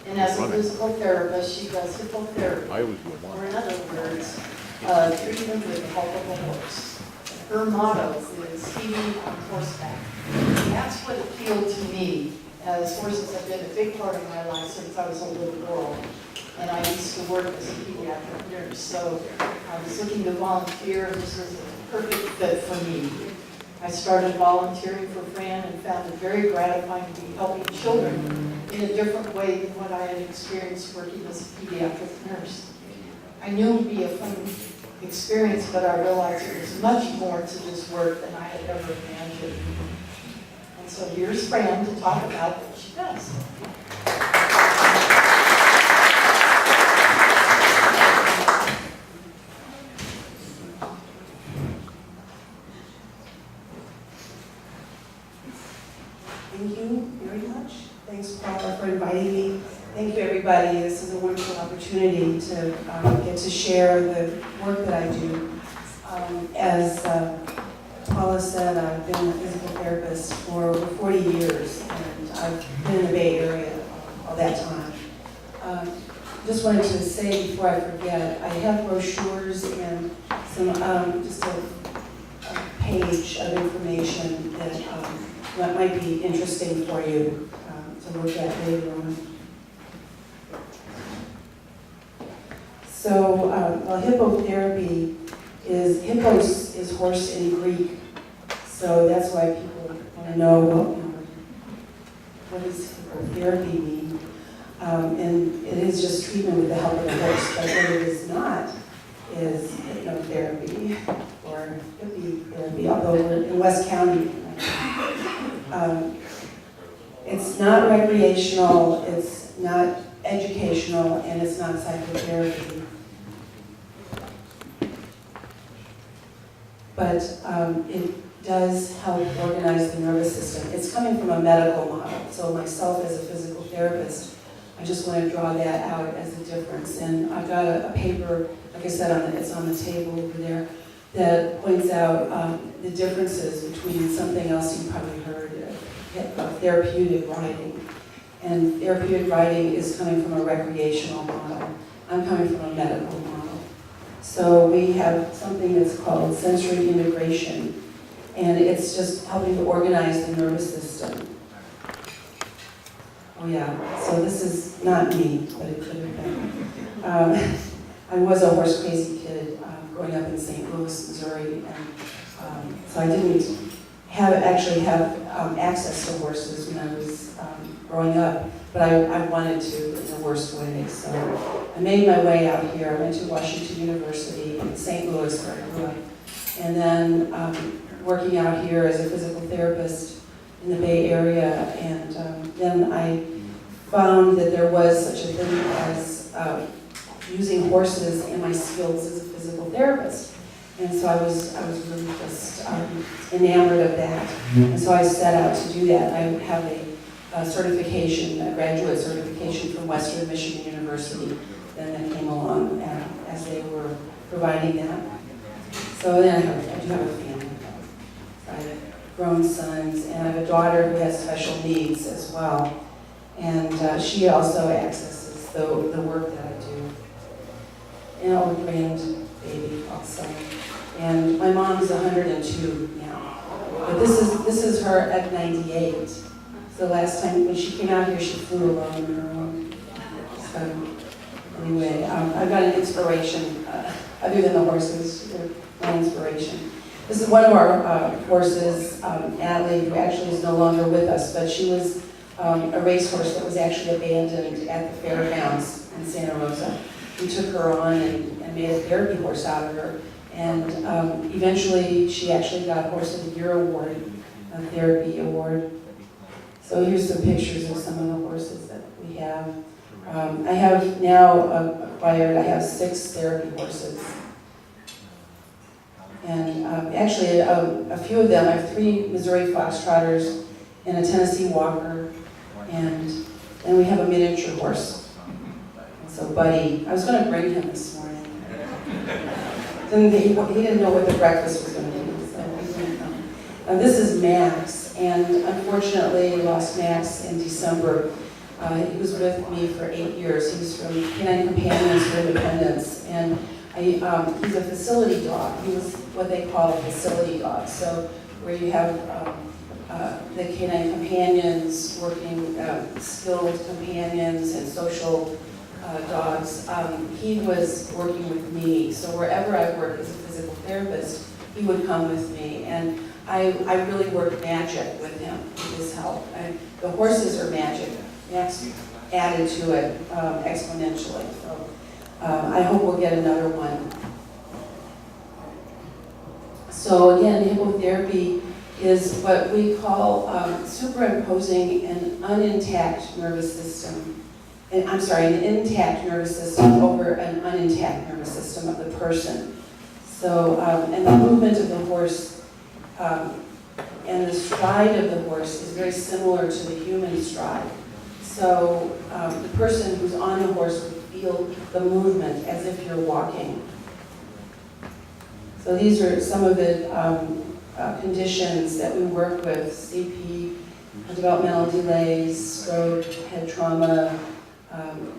And as a physical therapist, she does hippotherapy. Or in other words, treatment with the help of a horse. Her motto is healing on horseback. And that's what appealed to me, as horses have been a big part of my life since I was a little girl. And I used to work as a pediatric nurse, so I was looking to volunteer, and this was a perfect fit for me. I started volunteering for Fran and found it very gratifying to be helping children in a different way than what I had experienced working as a pediatric nurse. I knew it would be a fun experience, but I realized there was much more to this work than I had ever imagined. And so here's Fran to talk about what she does. Thank you very much. Thanks, Paula, for inviting me. Thank you, everybody. This is a wonderful opportunity to get to share the work that I do. As Paula said, I've been a physical therapist for over 40 years, and I've been in the Bay Area all that time. Just wanted to say before I forget, I have brochures and some just a page of information that might be interesting for you to look at later on. So, well, hippotherapy is, hippos is horse in Greek, so that's why people want to know, well, what does hippotherapy mean? And it is just treatment with the help of a horse, but what it is not is hypnotherapy or hippie therapy, although we're in West County. It's not recreational, it's not educational, and it's not psychotherapy. But it does help organize the nervous system. It's coming from a medical model, so myself as a physical therapist, I just want to draw that out as a difference. And I've got a paper, like I said, it's on the table over there, that points out the differences between something else you probably heard, therapeutic riding. And therapeutic riding is coming from a recreational model. I'm coming from a medical model. So we have something that's called sensory integration, and it's just helping to organize the nervous system. Oh yeah, so this is not me, but it could have been. I was a horse crazy kid growing up in St. Louis, Missouri, and so I didn't actually have access to horses when I was growing up, but I wanted to in the worst way. So I made my way out here. I went to Washington University in St. Louis, where I grew up, and then working out here as a physical therapist in the Bay Area, and then I found that there was such a thing as using horses in my skills as a physical therapist. And so I was really just enamored of that. And so I set out to do that. I have a certification, a graduate certification from Western Michigan University, then that came along as they were providing that. So then I do have a family. I have grown sons, and I have a daughter who has special needs as well. And she also accesses the work that I do. And a grandbaby also. And my mom's 102 now. But this is her at 98. So last time when she came out here, she flew alone on her own. So anyway, I've got an inspiration other than the horses. They're my inspiration. This is one of our horses, Natalie, who actually is no longer with us, but she was a racehorse that was actually abandoned at the fairgrounds in Santa Rosa. We took her on and made a therapy horse out of her. And eventually, she actually got Horse of the Year award, a therapy award. So here's some pictures of some of the horses that we have. I have now acquired, I have 6 therapy horses. And actually, a few of them, I have 3 Missouri Foxtrotters and a Tennessee Walker, and then we have a miniature horse. So Buddy, I was going to bring him this morning. He didn't know what the breakfast was going to be, so he didn't come. This is Max, and unfortunately we lost Max in December. He was with me for 8 years. He was from Canine Companions for Independence, and he's a facility dog. He was what they call a facility dog. So where you have the Canine Companions working, skilled companions and social dogs. He was working with me. So wherever I worked as a physical therapist, he would come with me. And I really worked magic with him, with his help. The horses are magic. Max added to it exponentially. So I hope we'll get another one. So again, hippotherapy is what we call superimposing an unintact nervous system. I'm sorry, an intact nervous system over an unintact nervous system of the person. So, and the movement of the horse and the stride of the horse is very similar to the human stride. So the person who's on a horse would feel the movement as if you're walking. So these are some of the conditions that we work with: CP, developmental delays, stroke, head trauma,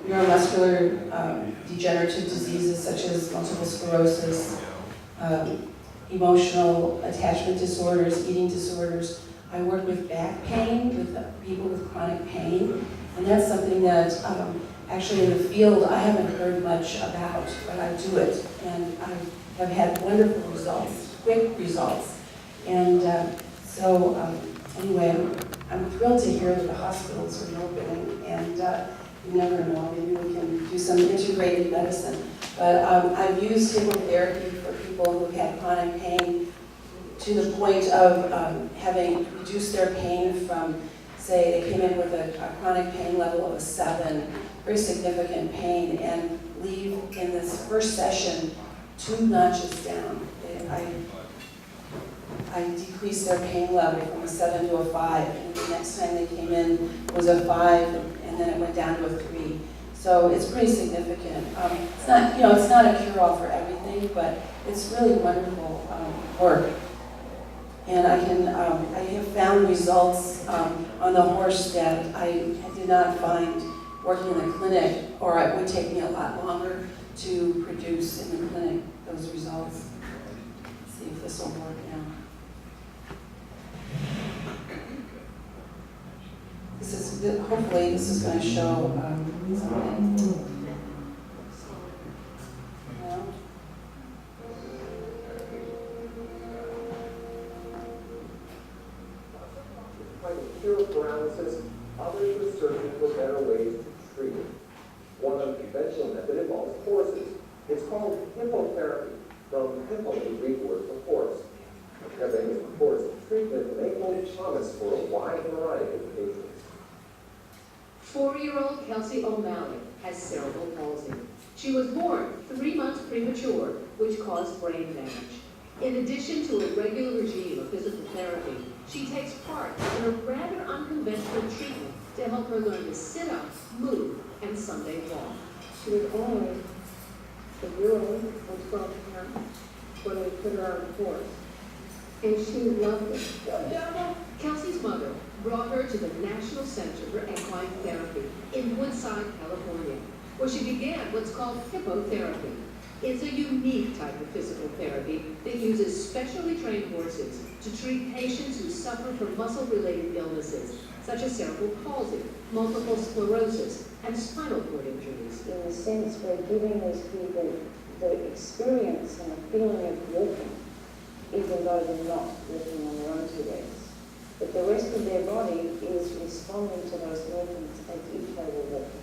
neuromuscular degenerative diseases such as multiple sclerosis, emotional attachment disorders, eating disorders. I work with back pain, with people with chronic pain, and that's something that actually in the field I haven't heard much about, but I do it, and I have had wonderful results, quick results. And anyway, I'm thrilled to hear that the hospitals are opening, and you never know, maybe we can do some integrated medicine. But I've used hippotherapy for people who had chronic pain to the point of having reduced their pain from, say, they came in with a chronic pain level of a 7, very significant pain, and leave in this first session 2 notches down. I decreased their pain level from a 7 to a 5, and the next time they came in was a 5, and then it went down to a 3. So it's pretty significant. It's not, it's not a cure-all for everything, but it's really wonderful work. And I have found results on the horse that I did not find working in the clinic, or it would take me a lot longer to produce in the clinic those results. Let's see if this will work now. Hopefully this is going to show something. Cure paralysis, others are searching for better ways to treat it. One unconventional method involves horses. It's called hippotherapy, from hippo, the Greek word for horse. Evans reports treatment may hold promise for a wide variety of patients. 4-year-old Kelsey O'Malley has cerebral palsy. She was born 3 months premature, which caused brain damage. In addition to a regular regime of physical therapy, she takes part in a rather unconventional treatment to help her learn to sit up, move, and someday walk. She was only a year old or 12 pounds when we put her on the horse, and she loved it. Kelsey's mother brought her to the National Center for Equine Therapy in Woodside, California, where she began what's called hippotherapy. It's a unique type of physical therapy that uses specially trained horses to treat patients who suffer from muscle-related illnesses, such as cerebral palsy, multiple sclerosis, and spinal cord injuries. In a sense, we're giving these people the experience and the feeling of walking, even though they're not walking on their own 2 legs. But the rest of their body is responding to those movements as if they were walking.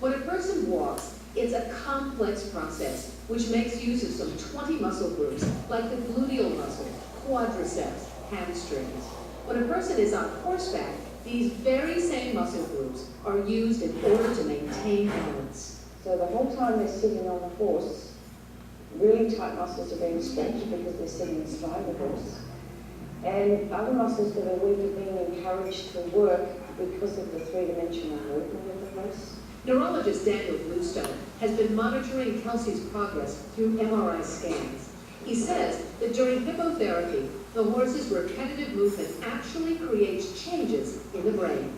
When a person walks, it's a complex process which makes use of some 20 muscle groups like the gluteal muscle, quadriceps, hamstrings. When a person is on horseback, these very same muscle groups are used in order to maintain balance. So the whole time they're sitting on the horse, really tight muscles are being stretched because they're sitting astride the horse. And other muscles that are weak are being encouraged to work because of the 3-dimensional movement of the horse. Neurologist Daniel Bluestone has been monitoring Kelsey's progress through MRI scans. He says that during hippotherapy, the horse's repetitive movement actually creates changes in the brain.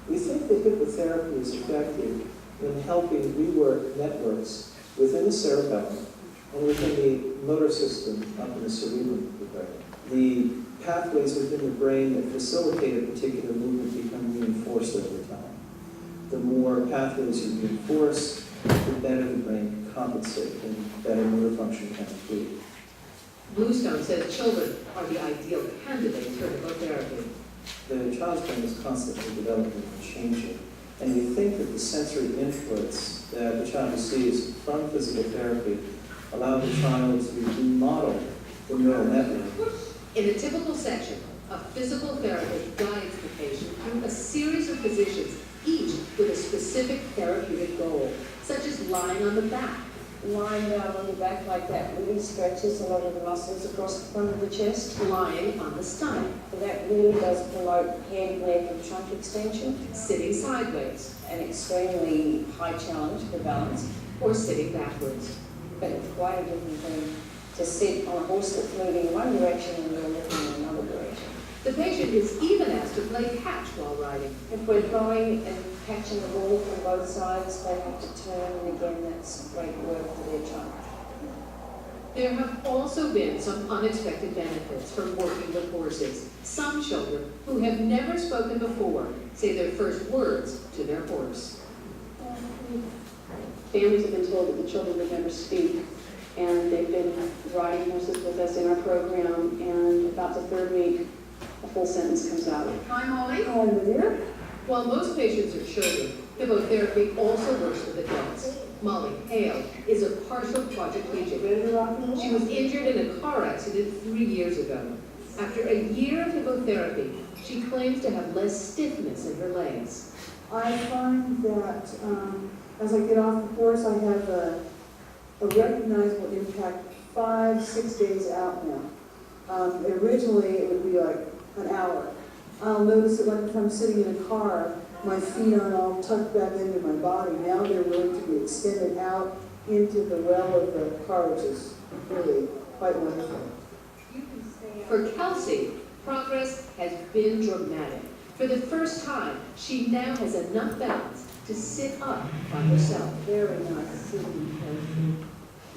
We think that hippotherapy is effective in helping rework networks within the cerebellum and within the motor system up in the cerebrum of the brain. The pathways within the brain that facilitate a particular movement become reinforced over time. The more pathways you reinforce, the better the brain can compensate and better motor function can improve. Bluestone says children are the ideal candidates for hippotherapy. The child's brain is constantly developing and changing, and we think that the sensory inputs that the child receives from physical therapy allow the child to remodel the neural network. In a typical section, a physical therapist guides the patient through a series of positions, each with a specific therapeutic goal, such as lying on the back. Lying down on your back like that really stretches a lot of the muscles across the front of the chest. Lying on the stomach. And that really does promote head, neck, and trunk extension. Sitting sideways. An extremely high challenge for balance. Or sitting backwards. But it's quite a different thing to sit on a horse that's moving in one direction and you're looking in another direction. The patient is even asked to play catch while riding. If we're throwing and catching the ball from both sides, they have to turn, and again, that's great work for their child. There have also been some unexpected benefits from working with horses. Some children who have never spoken before say their first words to their horse. Families have been told that the children would never speak, and they've been riding horses with us in our program, and about the third week, a full sentence comes out. Hi, Molly. Hi, dear. While most patients are children, hippotherapy also works with adults. Molly Hale is a partial quadriplegic. She was injured in a car accident 3 years ago. After a year of hippotherapy, she claims to have less stiffness in her legs. I find that as I get off the horse, I have a recognizable impact 5-6 days out now. Originally, it would be like an hour. I'll notice that when I'm sitting in a car, my feet aren't all tucked back into my body. Now they're willing to be extended out into the well of the car, which is really quite wonderful. For Kelsey, progress has been dramatic. For the first time, she now has enough balance to sit up by herself. Very nice sitting.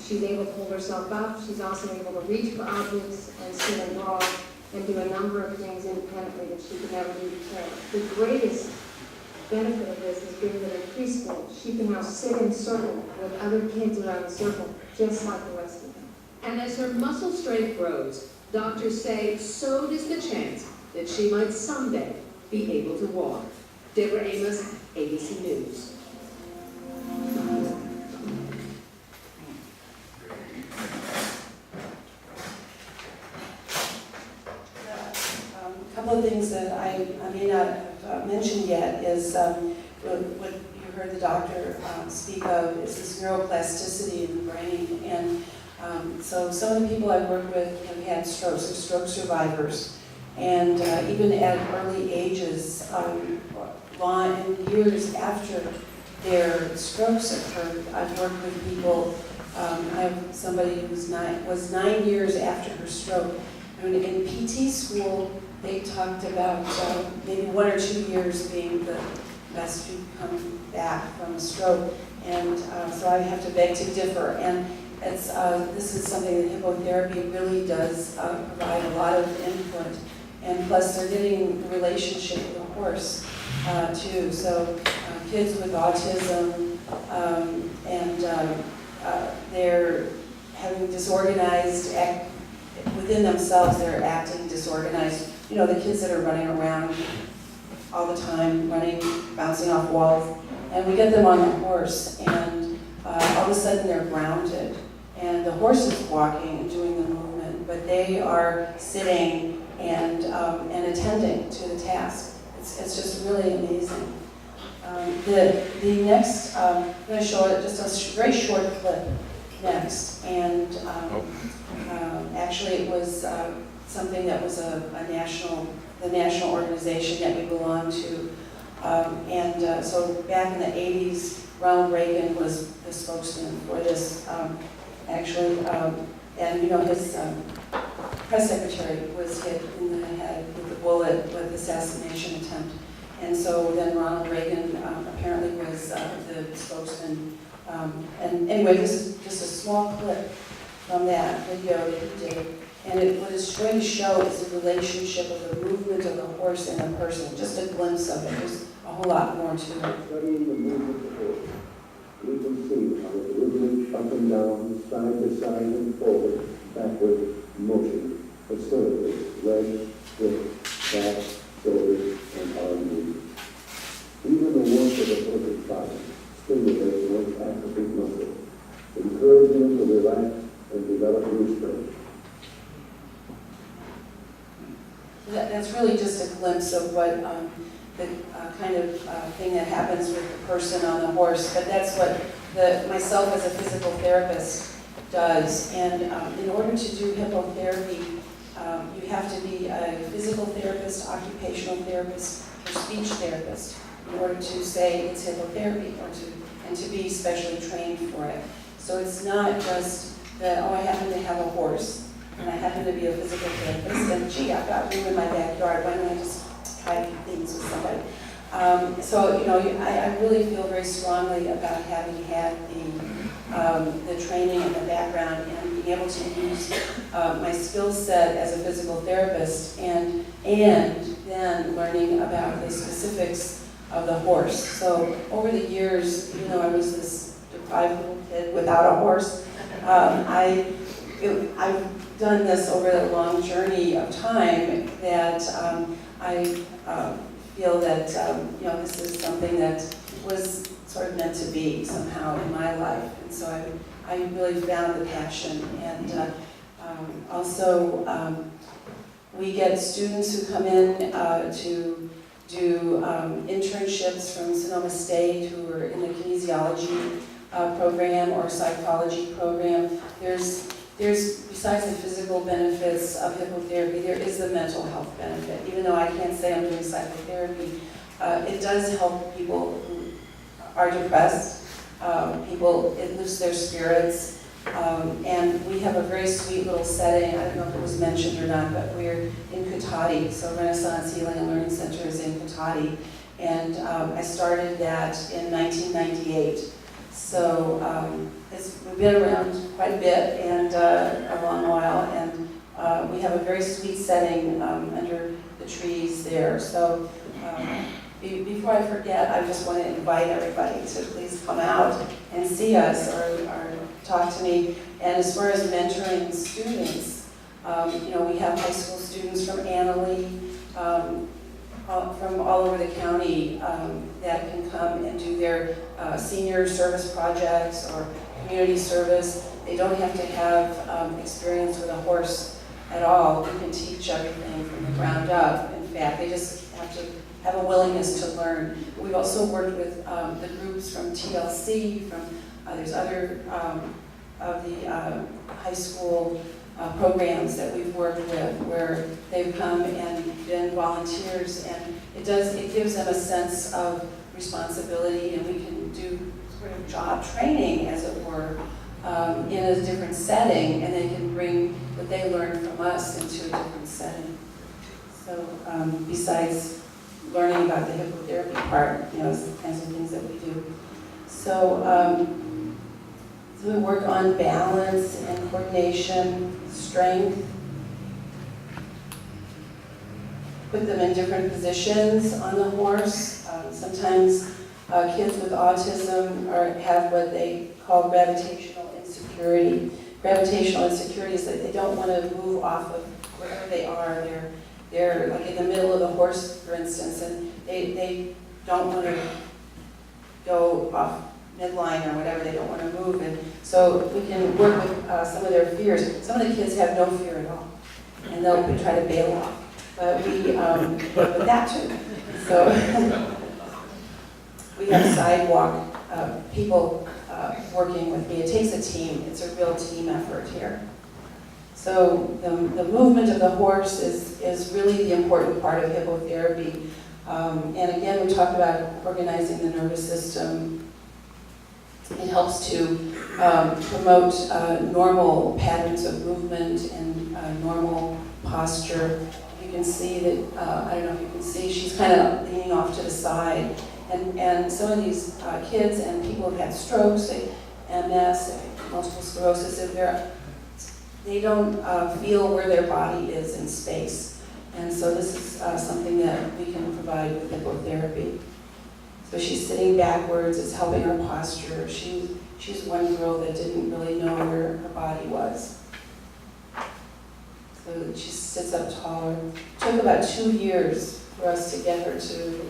She's able to pull herself up. She's also able to reach for objects and sit and draw and do a number of things independently that she could never do before. The greatest benefit of this has been that in preschool, she can now sit in circle with other kids around the circle, just like the rest of them. And as her muscle strength grows, doctors say so does the chance that she might someday be able to walk. Deborah Amos, ABC News. A couple of things that I may not have mentioned yet is what you heard the doctor speak of is this neuroplasticity in the brain. And so some of the people I work with have had strokes, they're stroke survivors. And even at early ages, long years after their strokes occurred, I've worked with people. I have somebody who was 9 years after her stroke. And in PT school, they talked about maybe 1 or 2 years being the best to come back from a stroke. And so I have to beg to differ. And it's, this is something that hippotherapy really does provide a lot of input. And plus they're getting a relationship with the horse too. So kids with autism they're having disorganized, within themselves they're acting disorganized. You know, the kids that are running around all the time, running, bouncing off walls, and we get them on the horse, and all of a sudden they're grounded, and the horse is walking and doing the movement, but they are sitting and attending to the task. It's just really amazing. The next, I'm going to show just a very short clip next, and actually it was something that was the national organization that we belong to. So back in the 80s, Ronald Reagan was the spokesman for this, and you know, his press secretary was hit in the head with a bullet with assassination attempt. And so then Ronald Reagan apparently was the spokesman. And anyway, this is just a small clip from that video that he did. And what it's trying to show is the relationship of the movement of the horse and a person, just a glimpse of it. There's a whole lot more to it. Studying the movement of the horse, we can see how it moves up and down, side to side and forward, backward motion, facilitates leg, hip, back, shoulders, and arm movement. Even the work of the perfect body stimulates one's atrophied muscle, encouraging them to relax and develop new strength. That's really just a glimpse of what the kind of thing that happens with the person on the horse. But that's what myself as a physical therapist does. And in order to do hippotherapy, you have to be a physical therapist, occupational therapist, or speech therapist in order to say it's hippotherapy and to be specially trained for it. So it's not just that, oh, I happen to have a horse. And I happen to be a physical therapist, and gee, I've got room in my backyard, why don't I just try a few things with somebody? So, you know, I really feel very strongly about having had the training and the background and being able to use my skill set as a physical therapist and then learning about the specifics of the horse. So over the years, even though I was this deprived little kid without a horse, I've done this over a long journey of time that I feel that you know, this is something that was sort of meant to be somehow in my life, and so I really found the passion. And also we get students who come in to do internships from Sonoma State who are in the kinesiology program or psychology program. There's, besides the physical benefits of hippotherapy, there is the mental health benefit. Even though I can't say I'm doing psychotherapy, it does help people who are depressed. It lifts their spirits. And we have a very sweet little setting. I don't know if it was mentioned or not, but we're in Cotati. So Renaissance Healing and Learning Center is in Cotati. And I started that in 1998. So we've been around quite a bit and a long while, and we have a very sweet setting under the trees there. So before I forget, I just want to invite everybody to please come out and see us or talk to me. And as far as mentoring students, you know, we have high school students from Annalee, from all over the county that can come and do their senior service projects or community service. They don't have to have experience with a horse at all. We can teach everything from the ground up. In fact, they just have to have a willingness to learn. We've also worked with the groups from TLC, there's other of the high school programs that we've worked with where they've come and been volunteers, and it gives them a sense of responsibility, and we can do sort of job training, as it were, in a different setting, and they can bring what they learned from us into a different setting. So besides learning about the hippotherapy part, you know, it's the kinds of things that we do. So we work on balance and coordination, strength, put them in different positions on the horse. Sometimes kids with autism have what they call gravitational insecurity. Gravitational insecurity is that they don't want to move off of wherever they are. They're like in the middle of the horse, for instance, and they don't want to go off midline or whatever, they don't want to move. And so we can work with some of their fears. Some of the kids have no fear at all, and they'll try to bail off. But we work with that too. So we have sidewalk people working with me. It takes a team. It's a real team effort here. So the movement of the horse is really the important part of hippotherapy. And again, we talked about organizing the nervous system. It helps to promote normal patterns of movement and normal posture. you can see that, I don't know if you can see, she's kind of leaning off to the side. And some of these kids and people who've had strokes, MS, multiple sclerosis, they don't feel where their body is in space. And so this is something that we can provide with hippotherapy. So she's sitting backwards, it's helping her posture. She's one girl that didn't really know where her body was. So she sits up taller. It took about 2 years for us to get her to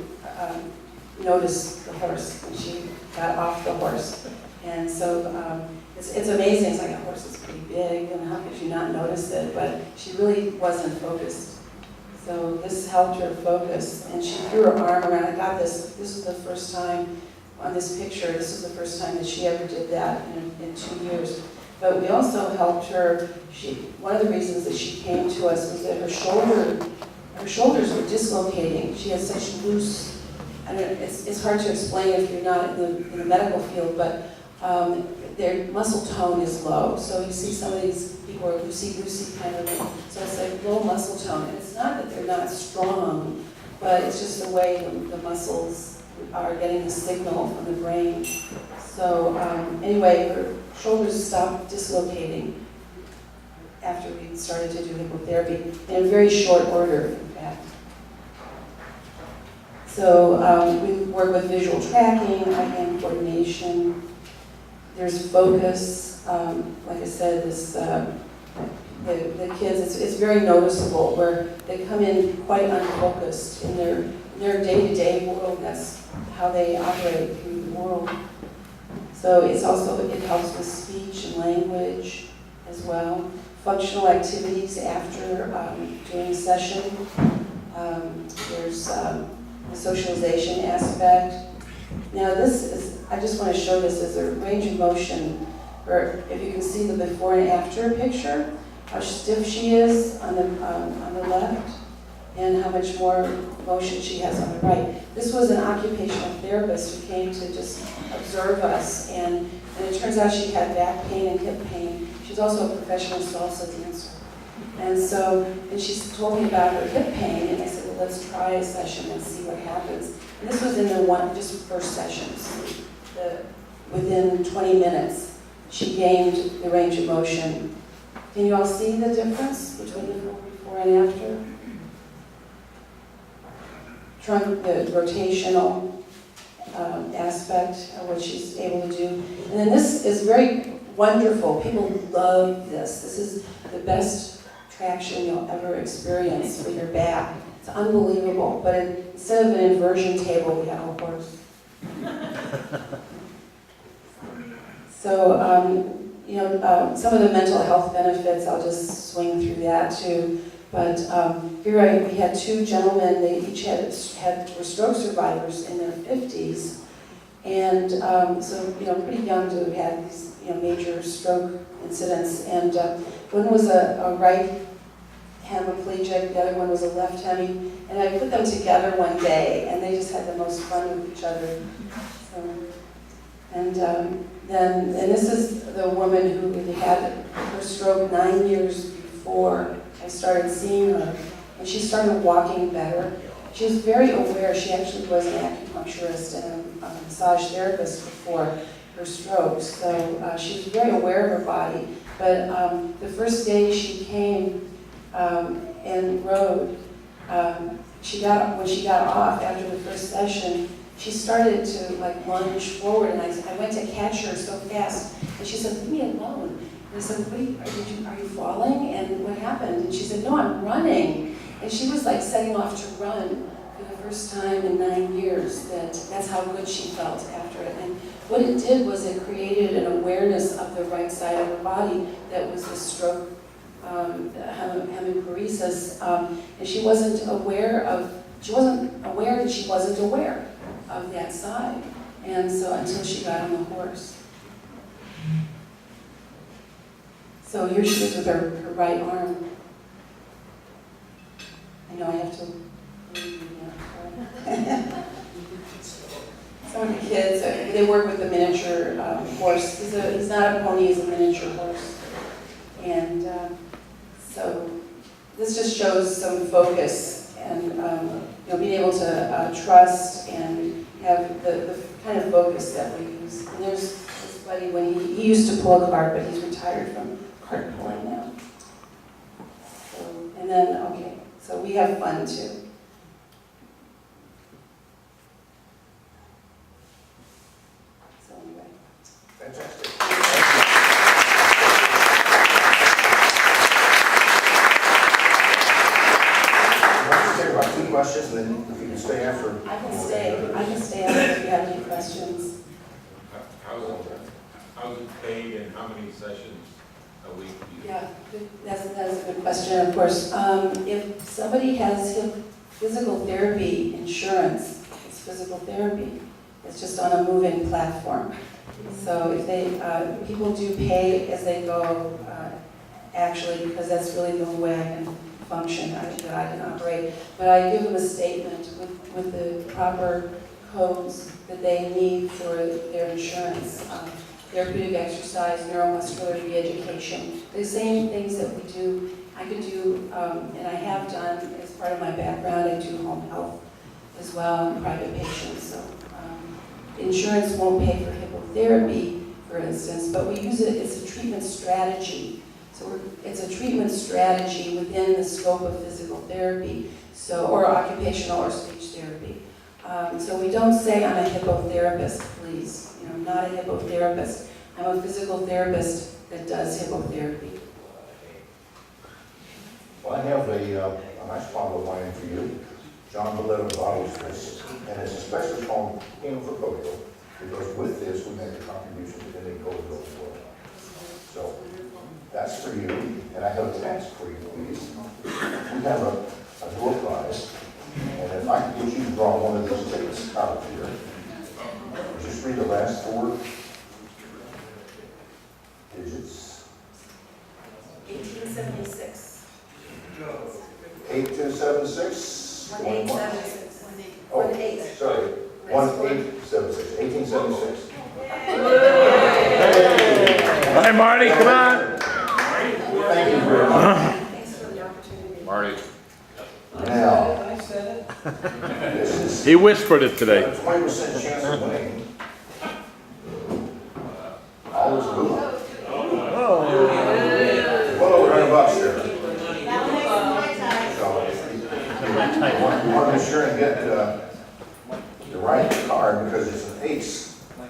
notice the horse when she got off the horse. And so it's amazing. It's like a horse is pretty big, and how could you not notice it? But she really wasn't focused. So this helped her focus, and she threw her arm around. I got this. This is the first time on this picture. This is the first time that she ever did that in 2 years. But we also helped her. One of the reasons that she came to us was that her shoulders were dislocating. She has such loose. I don't know, it's hard to explain if you're not in the medical field, but their muscle tone is low. So you see some of these people are loosey-goosey kind of thing. So it's like low muscle tone. And it's not that they're not strong, but it's just the way the muscles are getting the signal from the brain. So anyway, her shoulders stopped dislocating after we started to do hippotherapy in very short order, in fact. So we work with visual tracking, eye-hand coordination. There's focus. Like I said, the kids, it's very noticeable where they come in quite unfocused in their day-to-day world. That's how they operate through the world. So it helps with speech and language as well. Functional activities after doing a session. There's the socialization aspect. Now I just want to show this as a range of motion, or if you can see the before and after picture, how stiff she is on the left, and how much more motion she has on the right. This was an occupational therapist who came to just observe us, and it turns out she had back pain and hip pain. She's also a professional salsa dancer. And she told me about her hip pain, and I said, well, let's try a session and see what happens. And this was in just first sessions. Within 20 minutes, she gained the range of motion. Can you all see the difference between the before and after? The rotational aspect of what she's able to do. And then this is very wonderful. People love this. This is the best traction you'll ever experience for your back. It's unbelievable. But instead of an inversion table, we have a horse. So, some of the mental health benefits, I'll just swing through that too. But here we had 2 gentlemen. They each were stroke survivors in their 50s, and so pretty young to have had these major stroke incidents. And one was a right hemiplegic, the other one was a left hemi, and I put them together one day, and they just had the most fun with each other. So, and this is the woman who had her stroke 9 years before I started seeing her, and she started walking better. She was very aware. She actually was an acupuncturist and a massage therapist before her stroke, so she was very aware of her body. But the first day she came and rode, when she got off after the first session, she started to lunge forward, and I went to catch her so fast, and she said, "Leave me alone." And I said, "Are you falling? And what happened?" And she said, "No, I'm running." And she was setting off to run for the first time in 9 years. That's how good she felt after it. And what it did was it created an awareness of the right side of her body that was the stroke, hemiparesis, and she wasn't aware that she wasn't aware of that side, and so until she got on the horse. So here she is with her right arm. I know I have to. Some of the kids, they work with a miniature horse. He's not a pony, he's a miniature horse. And so this just shows some focus and being able to trust and have the kind of focus that we use. And there's this buddy when he used to pull a cart, but he's retired from cart pulling now. So, and then, okay, so we have fun too. So anyway. Fantastic. Let's take about 2 questions, and then if you can stay after. I can stay after if you have any questions. How's it paid and how many sessions a week do you? Yeah, that's a good question, of course. If somebody has physical therapy insurance, it's physical therapy. It's just on a moving platform. So if they, people do pay as they go, actually, because that's really the only way I can function, that I can operate. But I give them a statement with the proper codes that they need for their insurance. Therapeutic exercise, neuromuscular re-education, the same things that we do, I could do, and I have done as part of my background. I do home health as well, and private patients. So insurance won't pay for hippotherapy, for instance, but we use it as a treatment strategy. So it's a treatment strategy within the scope of physical therapy, so or occupational or speech therapy. So we don't say I'm a hippotherapist, please. I'm not a hippotherapist. I'm a physical therapist that does hippotherapy. Well, I have a nice bottle of wine for you. John Valletta bottles this, and it's especially called Hymn for Polio, because with this we make a contribution to ending polio as well. So that's for you, and I have a task for you, please. We have a door prize, and if I can get you to draw one of these tickets out of here, just read the last 4 digits. 1876. 8276. 1876. Oh, sorry. 1876. 1876. Hi, Marty, come on. Thank you very much. Thanks for the opportunity. Marty. Now, this is He whispered it today. a 20% chance of winning. All is good. Well over $100 here. So, you want to be sure and get the right card because it's an ace. I'm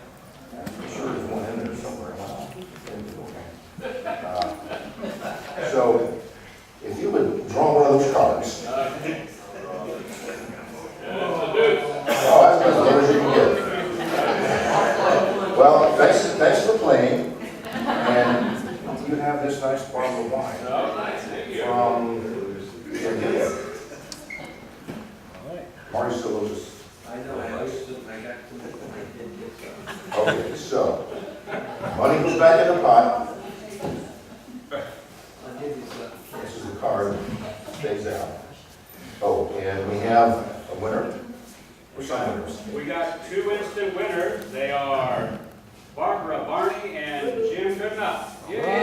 sure there's one in there somewhere. So, if you would draw one of those cards. Oh, that's as good as you can get. Well, thanks for playing. And you have this nice bottle of wine from India. Marty still owes us. I know, I got some, Okay, so money goes back in the pot. This is the card, stays out. Oh, and we have a winner. Or some winners. We got 2 instant winners. They are Barbara Barney and Jim Goodenough. Yay!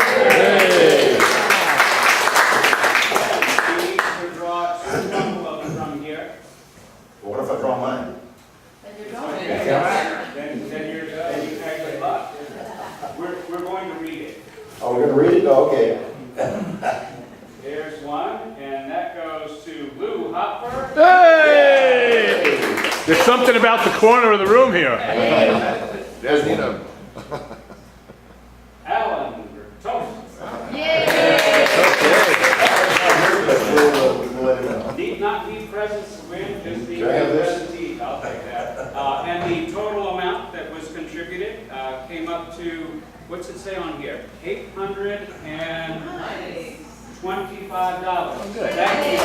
We need to draw 2 couple of them from here. Well, what if I draw mine? Then you actually luck. We're going to read it. Oh, we're going to read it? Oh, okay. There's one, and that goes to Lou Hopper. Hey! There's something about the corner of the room here. There's Nina. Alan Toast. We'll let him know. Need not need presents to win, just need Can I have this? presents. I'll take that. And the total amount that was contributed came up to, what's it say on here? $825. Thank you.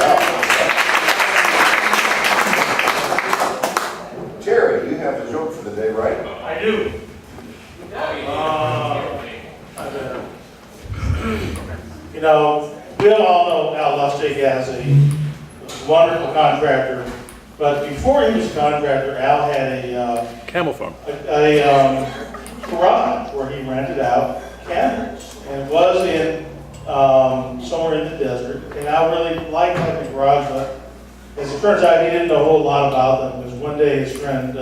Terry, you have the joke for the day, right? I do. You know, we all know Al Lustig as a wonderful contractor, but before he was a contractor, Al had a Camel farm. garage where he rented out cabins, and it was in somewhere in the desert, and and Al really liked having a garage, but as it turns out, he didn't know a whole lot about them, because one day his friend,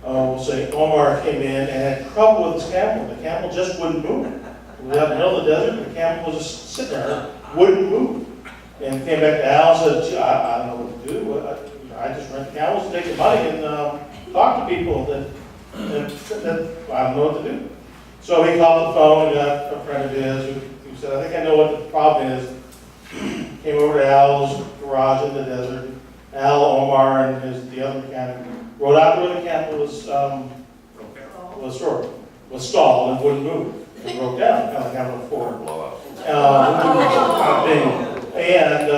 we'll say Omar, came in and had trouble with his camel. The camel just wouldn't move. We were out in the middle of the desert, the camel was just sitting there, wouldn't move. And came back to Al and said, "Gee, I don't know what to do. I just rent camels, take the money, and talk to people that I don't know what to do." So he called the phone and got a friend of his who said, "I think I know what the problem is." Came over to Al's garage in the desert. Al, Omar, and the other mechanic rode out to where the camel was stalled and wouldn't move. It broke down, kind of like having a Ford. And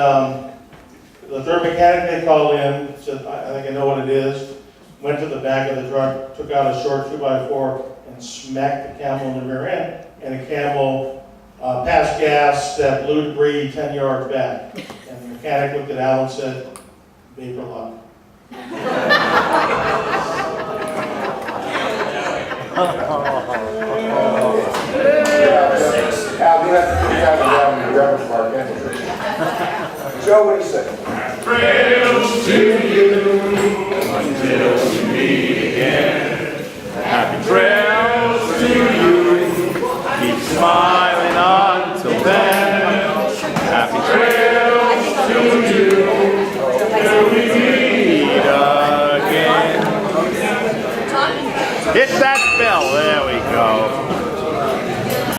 the third mechanic they called in said, "I think I know what it is." Went to the back of the truck, took out a short 2x4 and smacked the camel in the rear end. And the camel passed gas that blew debris 10 yards back. And the mechanic looked at Al and said, "Vapor lock." Al, you have to put that down in your repertoire, can't you? Joe, what do you say? Trails to you until we meet again. Happy trails to you. Keep smiling until then. Happy trails to you till we meet again. Hit that